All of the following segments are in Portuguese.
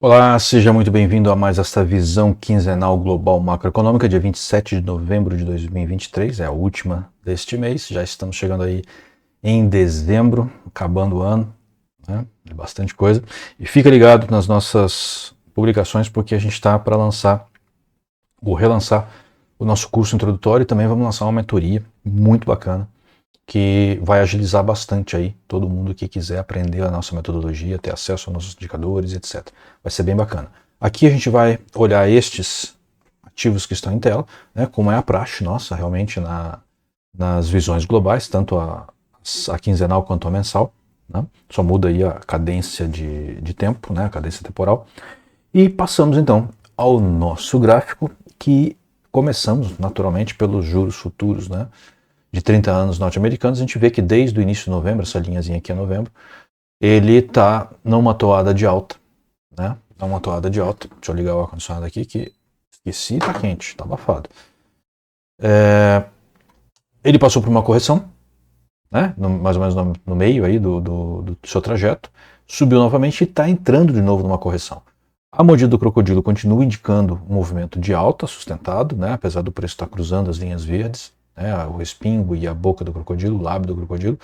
Olá, seja muito bem-vindo a mais esta visão quinzenal global macroeconômica, dia 27 de novembro de 2023, é a última deste mês, já estamos chegando aí em dezembro, acabando o ano, né? É bastante coisa. E fica ligado nas nossas publicações porque a gente está para lançar ou relançar o nosso curso introdutório e também vamos lançar uma mentoria muito bacana que vai agilizar bastante aí todo mundo que quiser aprender a nossa metodologia, ter acesso aos nossos indicadores, etc. Vai ser bem bacana. Aqui a gente vai olhar estes ativos que estão em tela, né, como é a praxe nossa realmente nas visões globais, tanto a quinzenal quanto a mensal. Né? Só muda aí a cadência de tempo, né, a cadência temporal. E passamos então ao nosso gráfico, que começamos naturalmente pelos juros futuros, né? De 30 anos norte-americanos, a gente vê que desde o início de novembro, essa linhazinha aqui é novembro, ele está numa toada de alta, né? Numa toada de alta. Deixa eu ligar o ar-condicionado aqui, que esqueci, tá quente, tá abafado. Ele passou por uma correção, né? Mais ou menos no meio aí do seu trajeto, subiu novamente e está entrando de novo numa correção. A mordida do crocodilo continua indicando um movimento de alta sustentado, né? Apesar do preço estar cruzando as linhas verdes, né? O respingo e a boca do crocodilo, o lábio do crocodilo.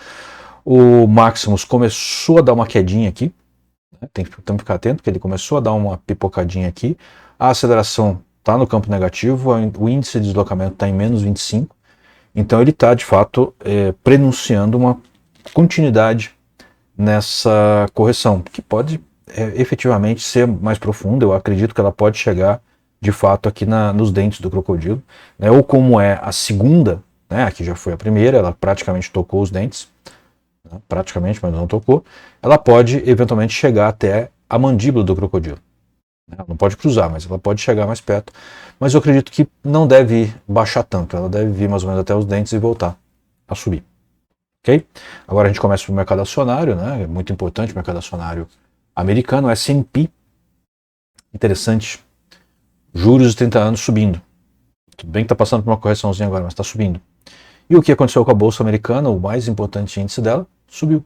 O Maximus começou a dar uma quedinha aqui, né? Temos que ficar atento, porque ele começou a dar uma pipocadinha aqui. A aceleração está no campo negativo, o índice de deslocamento está em menos 25, então ele está de fato prenunciando uma continuidade nessa correção, que pode efetivamente ser mais profunda. Eu acredito que ela pode chegar de fato aqui nos dentes do crocodilo, né? Ou como é a segunda, né? Aqui já foi a primeira, ela praticamente tocou os dentes, né? Praticamente, mas não tocou. Ela pode eventualmente chegar até a mandíbula do crocodilo, né? Ela não pode cruzar, mas ela pode chegar mais perto. Mas eu acredito que não deve baixar tanto, ela deve vir mais ou menos até os dentes e voltar a subir. Okay? Agora a gente começa com o mercado acionário, né? É muito importante o mercado acionário americano, o S&P. Interessante. Juros de 30 anos subindo. Tudo bem que está passando por uma correçãozinha agora, mas está subindo. E o que aconteceu com a Bolsa Americana, o mais importante índice dela, subiu.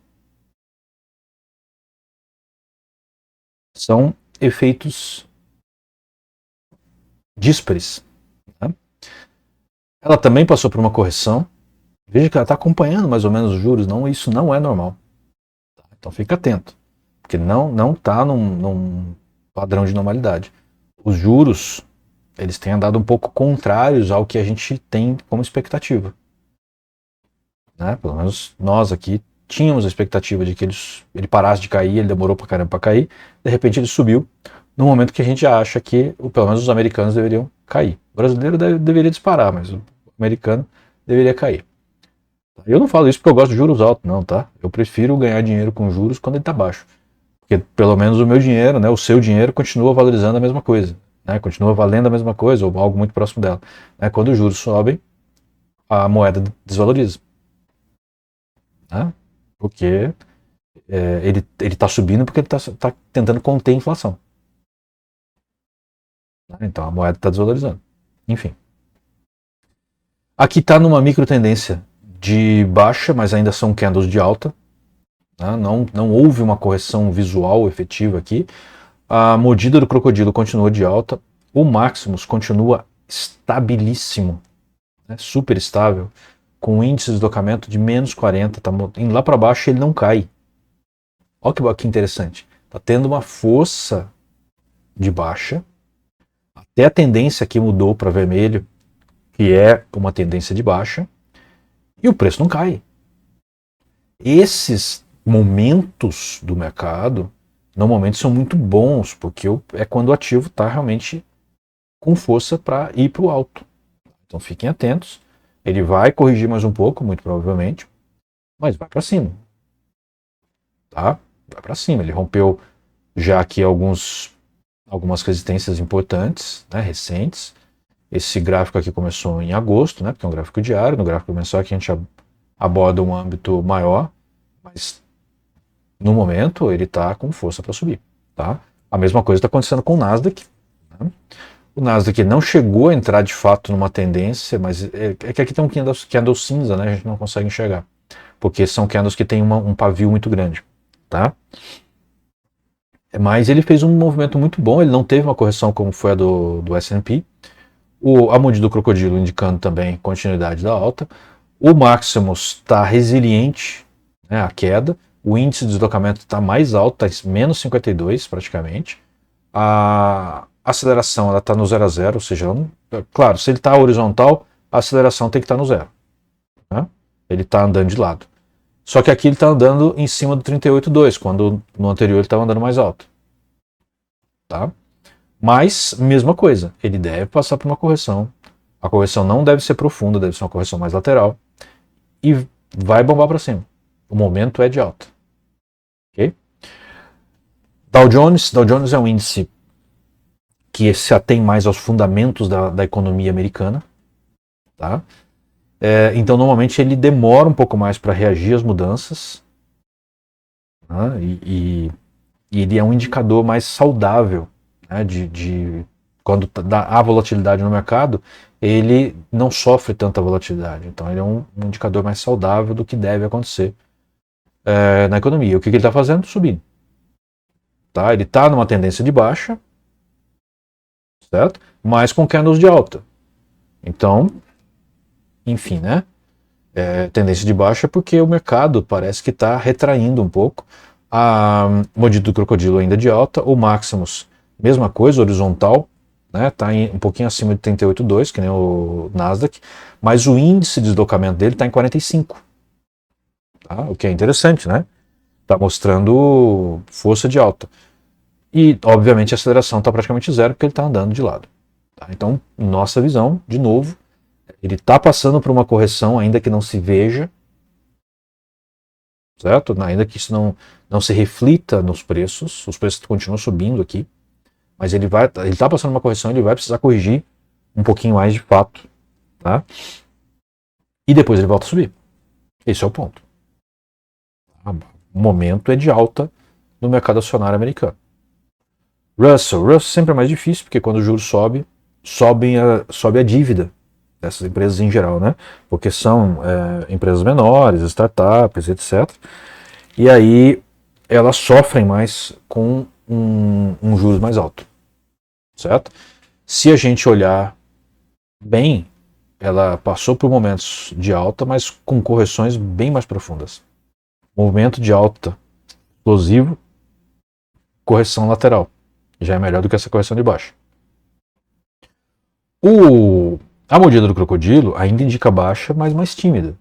São efeitos díspares. Né? Ela também passou por uma correção. Veja que ela está acompanhando mais ou menos os juros. Não, isso não é normal. Então fica atento, porque não está num padrão de normalidade. Os juros, eles têm andado um pouco contrários ao que a gente tem como expectativa. Né? Pelo menos nós aqui tínhamos a expectativa de que ele parasse de cair, ele demorou pra caramba para cair, de repente ele subiu, no momento que a gente acha que, pelo menos os americanos deveriam cair. O brasileiro deveria disparar, mas o americano deveria cair. Eu não falo isso porque eu gosto de juros altos, não, tá? Eu prefiro ganhar dinheiro com juros quando ele está baixo. Porque pelo menos o meu dinheiro, né, o seu dinheiro continua valorizando a mesma coisa, né, continua valendo a mesma coisa ou algo muito próximo dela. Né? Quando os juros sobem, a moeda desvaloriza. Né? Porque ele está subindo porque ele está tentando conter a inflação. Né? Então a moeda está desvalorizando. Enfim. Aqui está numa micro tendência de baixa, mas ainda são candles de alta. Né? Não houve uma correção visual efetiva aqui. A mordida do crocodilo continua de alta. O Maximus continua estabilíssimo, né? Super estável, com índice de deslocamento de menos 40. Tá indo lá para baixo e ele não cai. Olha que interessante. Está tendo uma força de baixa. Até a tendência aqui mudou para vermelho, que é uma tendência de baixa. E o preço não cai. Esses momentos do mercado normalmente são muito bons, porque é quando o ativo está realmente com força para ir para o alto. Então fiquem atentos. Ele vai corrigir mais um pouco, muito provavelmente, mas vai para cima. Tá? Vai para cima. Ele rompeu já aqui algumas resistências importantes, né, recentes. Esse gráfico aqui começou em agosto, né, porque é um gráfico diário. No gráfico mensal aqui a gente aborda um âmbito maior, mas no momento ele está com força para subir. Tá? A mesma coisa está acontecendo com o Nasdaq. Né? O Nasdaq não chegou a entrar de fato numa tendência, mas é que aqui tem um candle cinza, né? A gente não consegue enxergar, porque são candles que têm um pavio muito grande. Tá? Mas ele fez um movimento muito bom, ele não teve uma correção como foi a do S&P. A mordida do crocodilo indicando também continuidade da alta. O Maximus está resiliente, né, à queda. O índice de deslocamento está mais alto, está menos 52 praticamente. A aceleração está no 0 a 0, ou seja, claro, se ele está horizontal, a aceleração tem que estar no zero. Né? Ele está andando de lado. Só que aqui ele está andando em cima do 38,2, quando no anterior ele estava andando mais alto. Tá? Mas, mesma coisa, ele deve passar por uma correção. A correção não deve ser profunda, deve ser uma correção mais lateral. E vai bombar para cima. O momento é de alta. Ok? Dow Jones é um índice que se atém mais aos fundamentos da economia americana. Tá? Então, normalmente, ele demora um pouco mais para reagir às mudanças. Né? E ele é um indicador mais saudável, né? Quando há volatilidade no mercado, ele não sofre tanta volatilidade. Então, ele é um indicador mais saudável do que deve acontecer na economia. O que ele está fazendo? Subindo. Tá? Ele está numa tendência de baixa, certo? Mas com candles de alta. Então, enfim, né? Tendência de baixa porque o mercado parece que está retraindo um pouco. A mordida do crocodilo ainda de alta. O Maximus, mesma coisa, horizontal. Está um pouquinho acima de 38,2, que nem o Nasdaq. Mas o índice de deslocamento dele está em 45. Tá? O que é interessante, né? Está mostrando força de alta. E, obviamente, a aceleração está praticamente zero porque ele está andando de lado. Tá? Então, nossa visão, de novo, ele está passando por uma correção, ainda que não se veja, certo? Ainda que isso não se reflita nos preços, os preços continuam subindo aqui, mas ele está passando uma correção, ele vai precisar corrigir um pouquinho mais de fato, tá? E depois ele volta a subir. Esse é o ponto. O momento é de alta no mercado acionário americano. Russell sempre é mais difícil, porque quando o juros sobe a dívida dessas empresas em geral, né? Porque são empresas menores, startups, etc. E aí elas sofrem mais com um juros mais alto, certo? Se a gente olhar bem, ela passou por momentos de alta, mas com correções bem mais profundas. Movimento de alta explosivo, correção lateral. Já é melhor do que essa correção de baixa. A mordida do crocodilo ainda indica baixa, mas mais tímida.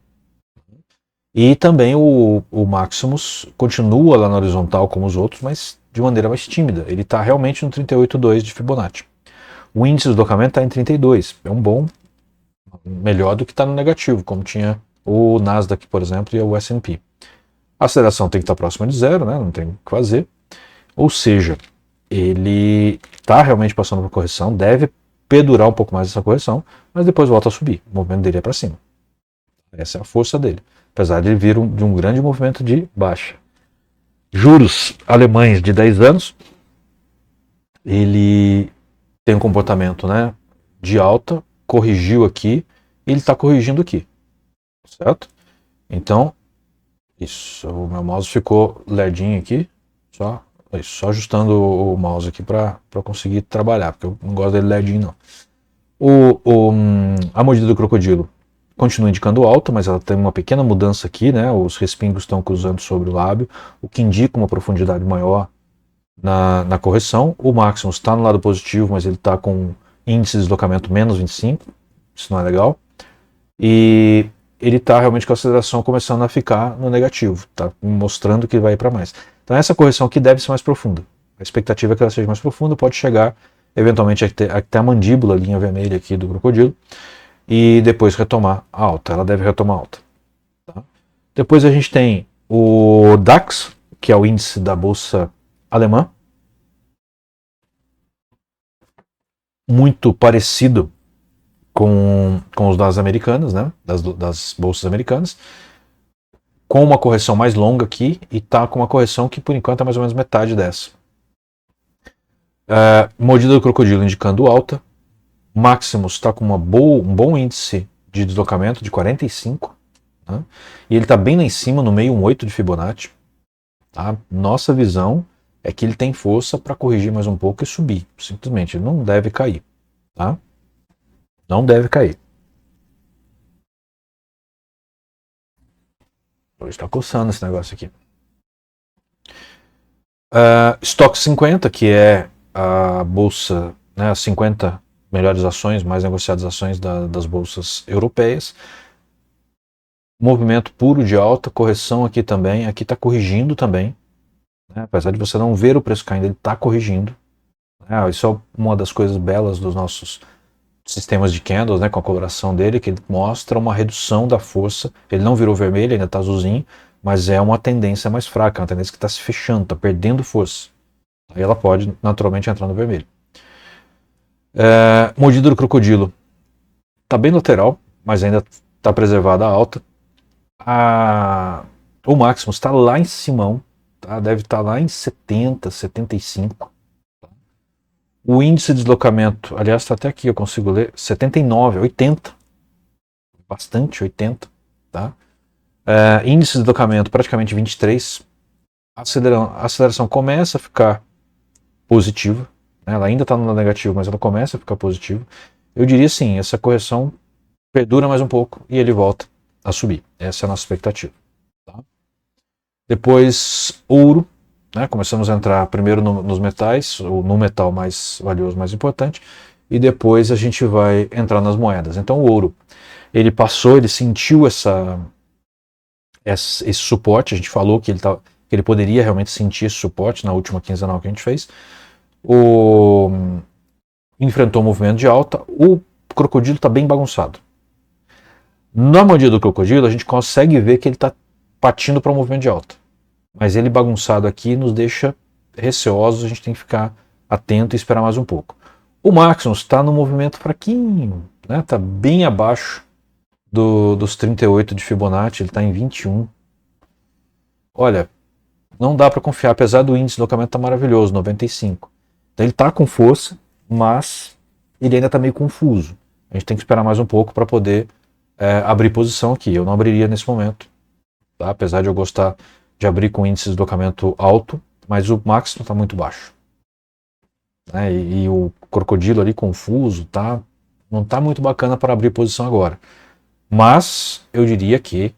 E também o Maximus continua lá na horizontal como os outros, mas de maneira mais tímida. Ele está realmente no 38,2 de Fibonacci. O índice de deslocamento está em 32. É melhor do que está no negativo, como tinha o Nasdaq, por exemplo, e o S&P. A aceleração tem que estar próxima de zero, né? Não tem o que fazer. Ou seja, ele está realmente passando por correção, deve perdurar um pouco mais essa correção, mas depois volta a subir. O movimento dele é para cima. Essa é a força dele. Apesar de ele vir de um grande movimento de baixa. Juros alemães de 10 anos, ele tem um comportamento, né, de alta, corrigiu aqui, e ele está corrigindo aqui. Certo? Então, isso. O meu mouse ficou lerdinho aqui, só ajustando o mouse aqui para conseguir trabalhar, porque eu não gosto dele lerdinho não. A mordida do crocodilo continua indicando alta, mas ela tem uma pequena mudança aqui, né? Os respingos estão cruzando sobre o lábio, o que indica uma profundidade maior na correção. O Maximus está no lado positivo, mas ele está com índice de deslocamento menos 25, isso não é legal. E ele está realmente com a aceleração começando a ficar no negativo, está mostrando que vai para mais. Então essa correção aqui deve ser mais profunda. A expectativa é que ela seja mais profunda, pode chegar eventualmente até a mandíbula, a linha vermelha aqui do crocodilo, e depois retomar a alta. Ela deve retomar a alta. Tá? Depois a gente tem o DAX, que é o índice da bolsa alemã, muito parecido com os das americanas, né? das bolsas americanas, com uma correção mais longa aqui, e está com uma correção que por enquanto é mais ou menos metade dessa. Mordida do crocodilo indicando alta. Maximus está com um bom índice de deslocamento de 45, né? E ele está bem lá em cima, no meio, um 8 de Fibonacci. Tá? Nossa visão é que ele tem força para corrigir mais um pouco e subir. Simplesmente, ele não deve cair. Tá? Não deve cair. Hoje está coçando esse negócio aqui. Stock 50, que é a bolsa, né, as 50 melhores ações, mais negociadas ações das bolsas europeias. Movimento puro de alta, correção aqui também. Aqui está corrigindo também. Né, apesar de você não ver o preço caindo, ele está corrigindo. Isso é uma das coisas belas dos nossos sistemas de candles, né, com a coloração dele, que ele mostra uma redução da força. Ele não virou vermelho, ainda está azulzinho, mas é uma tendência mais fraca, uma tendência que está se fechando, está perdendo força. Aí ela pode naturalmente entrar no vermelho. Mordida do crocodilo está bem lateral, mas ainda está preservada a alta. O Maximus está lá em cima, tá? Deve estar lá em 70, 75. O índice de deslocamento, aliás, está até aqui, eu consigo ler, 79, 80. Bastante, 80. Tá? Índice de deslocamento praticamente 23. A aceleração começa a ficar positiva. Né? Ela ainda está no negativo, mas ela começa a ficar positiva. Eu diria sim, essa correção perdura mais um pouco e ele volta a subir. Essa é a nossa expectativa. Tá? Depois, ouro. Né? Começamos a entrar primeiro nos metais, ou no metal mais valioso, mais importante, e depois a gente vai entrar nas moedas. Então o ouro, ele passou, ele sentiu esse suporte, a gente falou que ele poderia realmente sentir esse suporte na última quinzenal que a gente fez. Enfrentou um movimento de alta, o crocodilo está bem bagunçado. Na mordida do crocodilo, a gente consegue ver que ele está partindo para um movimento de alta. Mas ele bagunçado aqui nos deixa receosos, a gente tem que ficar atento e esperar mais um pouco. O Maximus está no movimento fraquinho, né? Está bem abaixo dos 38 de Fibonacci, ele está em 21. Olha, não dá para confiar, apesar do índice de deslocamento estar maravilhoso, 95. Então ele está com força, mas ele ainda está meio confuso. A gente tem que esperar mais um pouco para poder abrir posição aqui. Eu não abriria nesse momento, tá? Apesar de eu gostar de abrir com índice de deslocamento alto, mas o máximo está muito baixo. Né? E o crocodilo ali confuso, tá? Não está muito bacana para abrir posição agora. Mas eu diria que se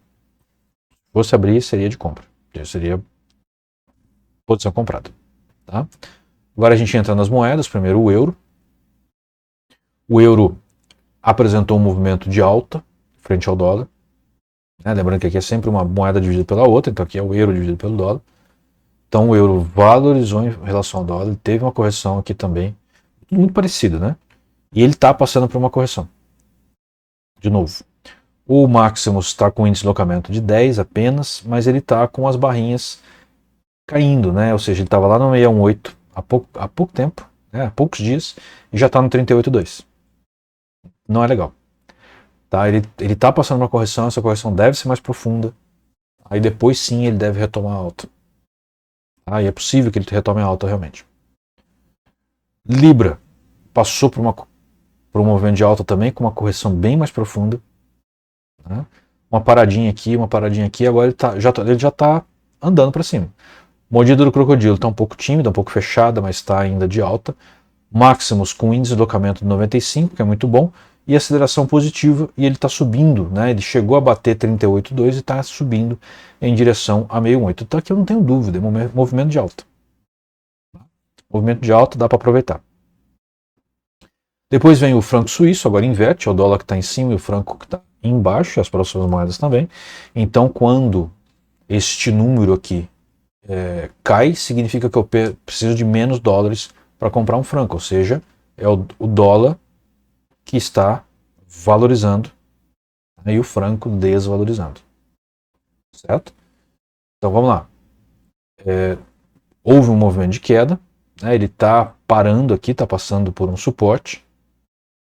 fosse abrir, seria de compra. Seria posição comprada. Tá? Agora a gente entra nas moedas. Primeiro o euro. O euro apresentou um movimento de alta frente ao dólar. Lembrando que aqui é sempre uma moeda dividida pela outra, então aqui é o euro dividido pelo dólar. Então o euro valorizou em relação ao dólar, teve uma correção aqui também, muito parecido, né? E ele está passando por uma correção. De novo, o Maximus está com índice de deslocamento de 10 apenas, mas ele está com as barrinhas caindo, né? Ou seja, ele estava lá no 618 há pouco tempo, né? Há poucos dias, e já está no 38,2. Não é legal. Tá? Ele está passando uma correção, essa correção deve ser mais profunda. Aí depois sim ele deve retomar a alta. Tá? E é possível que ele retome a alta realmente. Libra passou por um movimento de alta também, com uma correção bem mais profunda. Né? Uma paradinha aqui, agora ele já está andando para cima. Mordida do crocodilo está um pouco tímida, um pouco fechada, mas está ainda de alta. Maximus com índice de deslocamento de 95, que é muito bom, e aceleração positiva, e ele está subindo, né? Ele chegou a bater 38,2 e está subindo em direção a 618. Então aqui eu não tenho dúvida, é movimento de alta. Movimento de alta dá para aproveitar. Depois vem o franco suíço, agora inverte, é o dólar que está em cima e o franco que está embaixo, e as próximas moedas também. Então quando este número aqui cai, significa que eu preciso de menos dólares para comprar um franco, ou seja, é o dólar que está valorizando, né, e o franco desvalorizando. Certo? Então vamos lá. Houve um movimento de queda, né, ele está parando aqui, está passando por um suporte.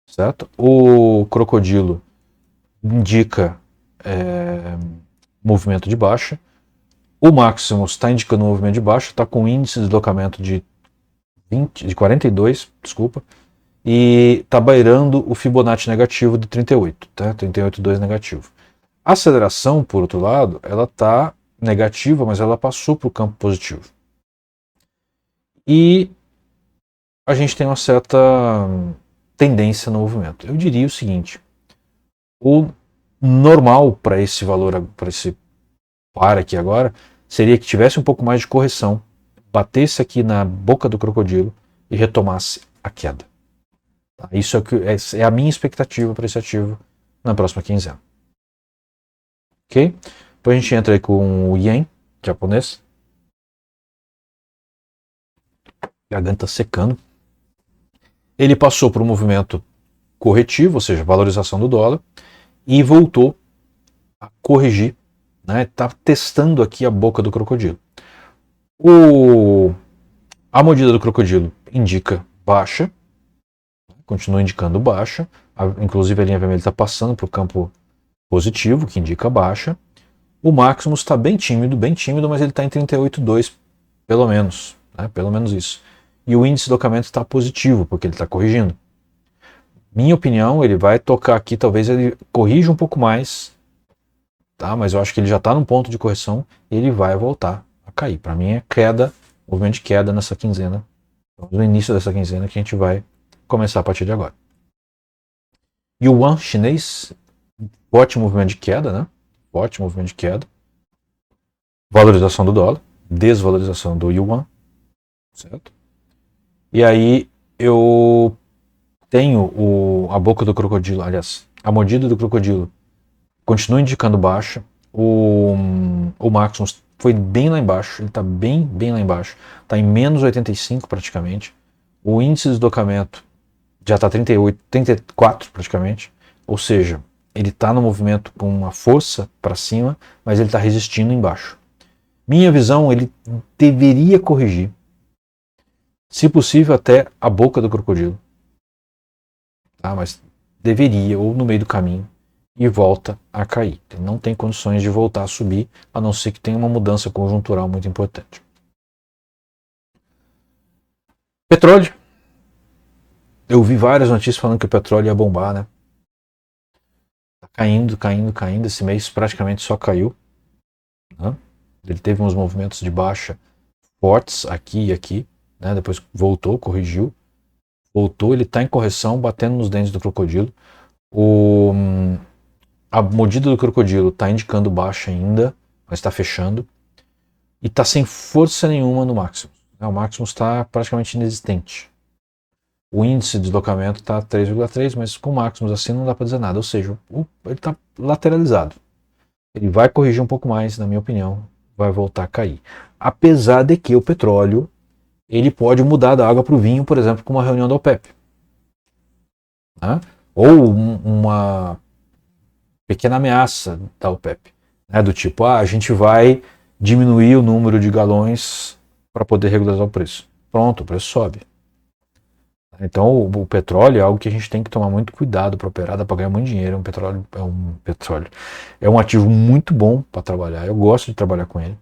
Certo? O crocodilo indica movimento de baixa. O Maximus está indicando um movimento de baixa, está com índice de deslocamento de 42, desculpa, e está beirando o Fibonacci negativo de 38, tá? 38,2 negativo. A aceleração, por outro lado, ela está negativa, mas ela passou para o campo positivo. e a gente tem uma certa tendência no movimento. Eu diria o seguinte: o normal para esse valor, para esse par aqui agora, seria que tivesse um pouco mais de correção, batesse aqui na boca do crocodilo e retomasse a queda. Isso é a minha expectativa para esse ativo na próxima quinzena. Ok? Depois a gente entra aí com o Yen japonês. Garganta secando. Ele passou por um movimento corretivo, ou seja, valorização do dólar, e voltou a corrigir. Está testando aqui a boca do crocodilo. A mordida do crocodilo indica baixa, continua indicando baixa, inclusive a linha vermelha está passando para o campo positivo, que indica baixa. O Maximus está bem tímido, mas ele está em 38,2 pelo menos, pelo menos isso. E o índice de docamento está positivo, porque ele está corrigindo. Minha opinião, ele vai tocar aqui, talvez ele corrija um pouco mais, mas eu acho que ele já está num ponto de correção e ele vai voltar a cair. Para mim é queda, movimento de queda nessa quinzena, no início dessa quinzena que a gente vai começar a partir de agora. E o Yuan chinês, ótimo movimento de queda, ótimo movimento de queda. Valorização do dólar, desvalorização do Yuan, certo? E aí eu tenho a boca do crocodilo, aliás, a mordida do crocodilo continua indicando baixa. O Maximus foi bem lá embaixo, ele está bem lá embaixo, está em menos 85 praticamente. O índice de deslocamento já está 38, 34 praticamente, ou seja, ele está no movimento com uma força para cima, mas ele está resistindo embaixo. Minha visão, ele deveria corrigir, se possível até a boca do crocodilo, mas deveria, ou no meio do caminho, e volta a cair. Ele não tem condições de voltar a subir, a não ser que tenha uma mudança conjuntural muito importante. Petróleo. Eu vi várias notícias falando que o petróleo ia bombar, Tá caindo. Esse mês praticamente só caiu. Ele teve uns movimentos de baixa fortes aqui e aqui, depois voltou, corrigiu. Voltou, ele está em correção, batendo nos dentes do crocodilo. A mordida do crocodilo está indicando baixa ainda, mas está fechando. E está sem força nenhuma no Maximus. O Maximus está praticamente inexistente. O índice de deslocamento está 3,3, mas com o Maximus assim não dá para dizer nada. Ou seja, ele está lateralizado. Ele vai corrigir um pouco mais, na minha opinião, vai voltar a cair. Apesar de que o petróleo ele pode mudar da água para o vinho, por exemplo, com uma reunião da OPEP. Ou uma pequena ameaça da OPEP. Do tipo, a gente vai diminuir o número de galões para poder regularizar o preço. Pronto, o preço sobe. Então o petróleo é algo que a gente tem que tomar muito cuidado para operar, dá para ganhar muito dinheiro. É um ativo muito bom para trabalhar. Eu gosto de trabalhar com ele,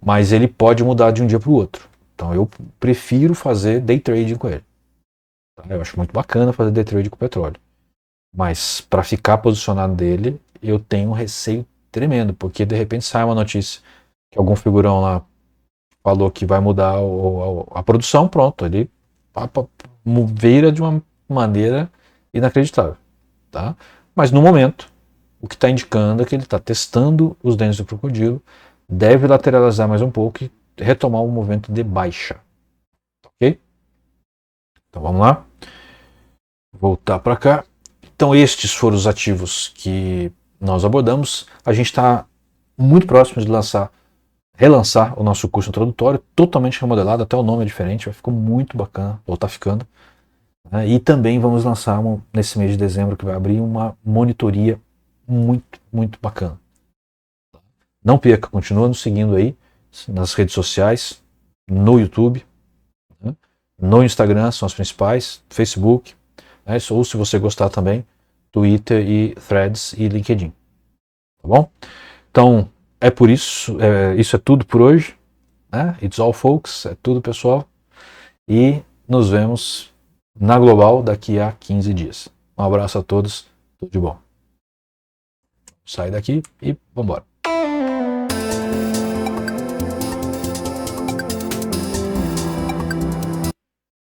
mas ele pode mudar de um dia para o outro. Então eu prefiro fazer day trading com ele. Eu acho muito bacana fazer day trading com o petróleo, mas para ficar posicionado dele, eu tenho um receio tremendo, porque de repente sai uma notícia que algum figurão lá falou que vai mudar a produção, pronto, ele vira de uma maneira inacreditável. Mas no momento, o que está indicando é que ele está testando os dentes do crocodilo, deve lateralizar mais um pouco e retomar o movimento de baixa. Ok? Então vamos lá. Voltar para cá. Então estes foram os ativos que nós abordamos. A gente está muito próximo de relançar o nosso curso introdutório, totalmente remodelado, até o nome é diferente, vai ficar muito bacana, ou está ficando. E também vamos lançar nesse mês de dezembro, que vai abrir uma monitoria muito, muito bacana. Não perca, continua nos seguindo aí nas redes sociais, no YouTube, no Instagram, são as principais, Facebook, ou se você gostar também, Twitter e Threads e LinkedIn. Tá bom? Então, é por isso, isso é tudo por hoje. It's all, folks, é tudo, pessoal. E nos vemos na Global daqui a 15 dias. Um abraço a todos, tudo de bom. Sai daqui e vambora.